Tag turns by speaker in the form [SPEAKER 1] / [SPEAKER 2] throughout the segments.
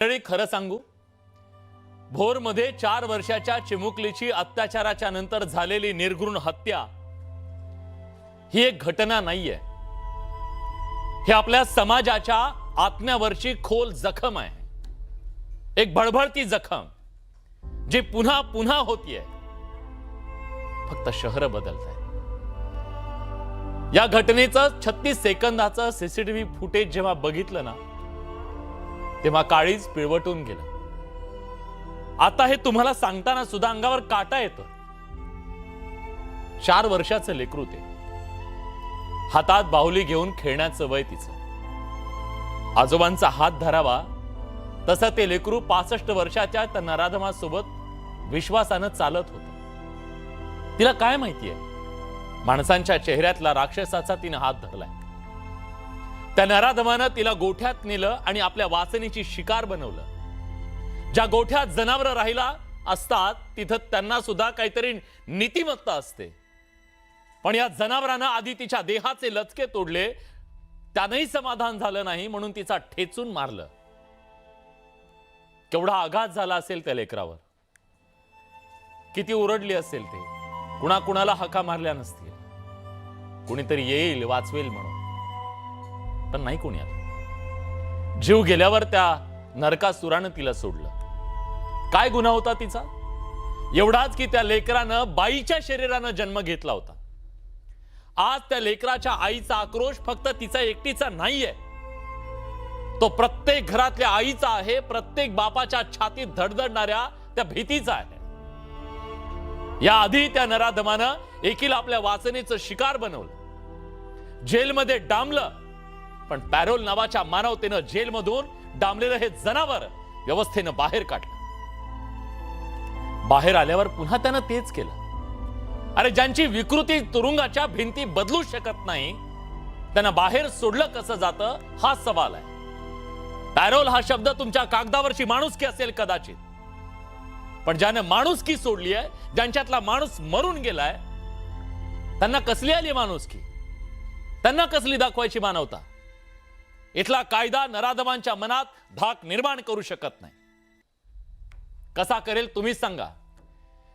[SPEAKER 1] तरी खरं सांगू, भोरमध्ये 4 वर्षाच्या चिमुकलीची अत्याचाराच्या नंतर झालेली निर्घृण हत्या ही एक घटना नाहीये. हे आपल्या समाजाच्या आत्म्यावरची खोल जखम आहे. एक भडभडती जखम जी पुन्हा पुन्हा होतीये. फक्त शहर बदलतंय. या घटनेचं 36 सेकंदाचं सीसीटीव्ही फुटेज जेव्हा बघितलं ना, तेव्हा काळीज पिळवटून गेलं. आता हे तुम्हाला सांगताना सुद्धा अंगावर काटा येतो. 4 वर्षाचं लेकरू ते, हातात बाहुली घेऊन खेळण्याचं वय तिचं. आजोबांचा हात धरावा तसं ते लेकरू 65 वर्षाच्या त्या नराधमासोबत विश्वासानं चालत होतं. तिला काय माहितीये, माणसांच्या चेहऱ्यातला राक्षसाचा तिने हात धरलाय. त्या नराधमानं तिला गोठ्यात नेलं आणि आपल्या वासनेची शिकार बनवलं. ज्या गोठ्यात जनावरं राहिला असतात तिथं त्यांना सुद्धा काहीतरी नीतिमत्ता असते. पण या जनावरांना आधी तिच्या देहाचे लचके तोडले. त्यानंही समाधान झालं नाही म्हणून तिचा ठेचून मारलं. केवढा आघात झाला असेल त्या लेकरावर. किती ओरडली असेल ते. कुणाकुणाला हाका मारल्या नसतील. कुणीतरी येईल वाचवेल म्हणून, पण नाही कोणी आलं. जीव गेल्यावर त्या नरकासुरानं तिला सोडलं. काय गुन्हा होता तिचा? एवढाच की त्या लेकरानं बाईच्या शरीरानं जन्म घेतला होता. आज त्या लेकराच्या आईचा आक्रोश फक्त तिचा एकटीचा नाहीये, तो प्रत्येक घरातल्या आईचा आहे. प्रत्येक बापाच्या छातीत धडधडणाऱ्या त्या भीतीचा आहे. याआधी त्या नराधमानं एकीला आपल्या वासनेचं शिकार बनवलं, जेलमध्ये डांबलं. पण पॅरोल नावाच्या मानवतेनं जेलमधून डांबलेलं हे जनावर व्यवस्थेनं बाहेर काढलं. बाहेर आल्यावर पुन्हा त्यानं तेच केलं. अरे, ज्यांची विकृती तुरुंगाच्या भिंती बदलू शकत नाही त्यांना बाहेर सोडलं कसं जातं हा सवाल आहे. पॅरोल हा शब्द तुमच्या कागदावरची माणुसकी असेल कदाचित, पण ज्यानं माणुसकी सोडली आहे, ज्यांच्यातला माणूस मरून गेलाय, त्यांना कसली आली माणुसकी? त्यांना कसली दाखवायची मानवता? इथला कायदा नराधमांच्या मनात धाक निर्माण करू शकत नाही. कसा करेल तुम्हीच सांगा.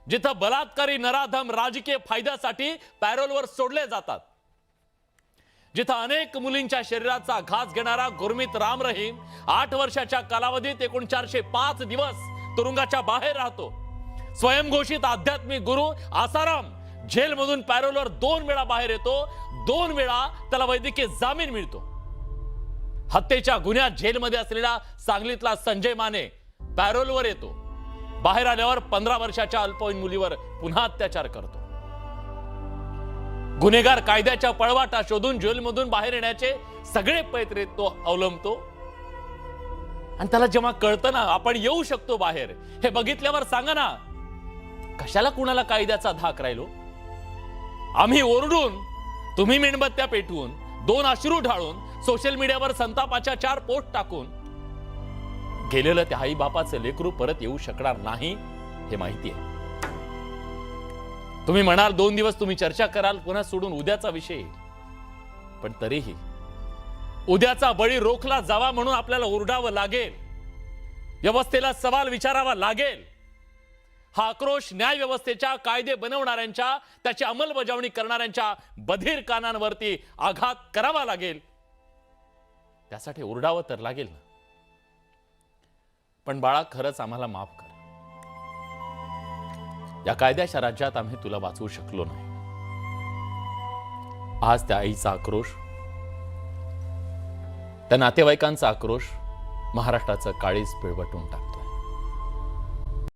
[SPEAKER 1] जिथं बलात्कारी नराधम राजकीय फायद्यासाठी पॅरोलवर सोडले जातात, जिथं अनेक मुलींच्या शरीराचा घास घेणारा गुरमीत राम रहीम 8 वर्षाच्या कालावधीत एकूण 405 दिवस तुरुंगाच्या बाहेर राहतो. स्वयंघोषित आध्यात्मिक गुरु आसाराम जेलमधून पॅरोलवर 2 वेळा बाहेर येतो. 2 वेळा त्याला वैद्यकीय जामीन मिळतो. हत्येच्या गुन्ह्यात जेलमध्ये असलेला सांगलीतला संजय माने पॅरोलवर येतो. बाहेर आल्यावर 15 वर्षाच्या अल्पवयीन मुलीवर पुन्हा अत्याचार करतो. गुन्हेगार कायद्याच्या पळवाटा शोधून जेलमधून बाहेर येण्याचे सगळे प्रयत्न तो अवलंबतो. आणि त्याला जेव्हा कळतं ना आपण येऊ शकतो बाहेर, हे बघितल्यावर सांगा ना, कशाला कुणाला कायद्याचा धाक राहिलो? आम्ही ओरडून, तुम्ही मेणबत्त्या पेटवून, 2 अश्रू ढाळून, सोशल मीडियावर संतापाच्या 4 पोस्ट टाकून गेलेलं त्या आई बापाचं लेकरू परत येऊ शकणार नाही हे माहिती आहे. तुम्ही म्हणाल 2 दिवस तुम्ही चर्चा कराल, पुन्हा सोडून उद्याचा विषय येईल. पण तरीही उद्याचा बळी रोखला जावा म्हणून आपल्याला ओरडावं लागेल. व्यवस्थेला सवाल विचारावा लागेल. हा आक्रोश न्याय व्यवस्थेच्या, कायदे बनवणाऱ्यांच्या, त्याची अंमलबजावणी करणाऱ्यांच्या बधीर कानांवरती आघात करावा लागेल. त्यासाठी ओरडावं तर लागेल ना. पण बाळा, खरंच आम्हाला माफ कर. या कायद्याच्या राज्यात आम्ही तुला वाचवू शकलो नाही. आज त्या आईचा आक्रोश, त्या नातेवाईकांचा आक्रोश महाराष्ट्राचं काळीज पिळवटून टाकतो.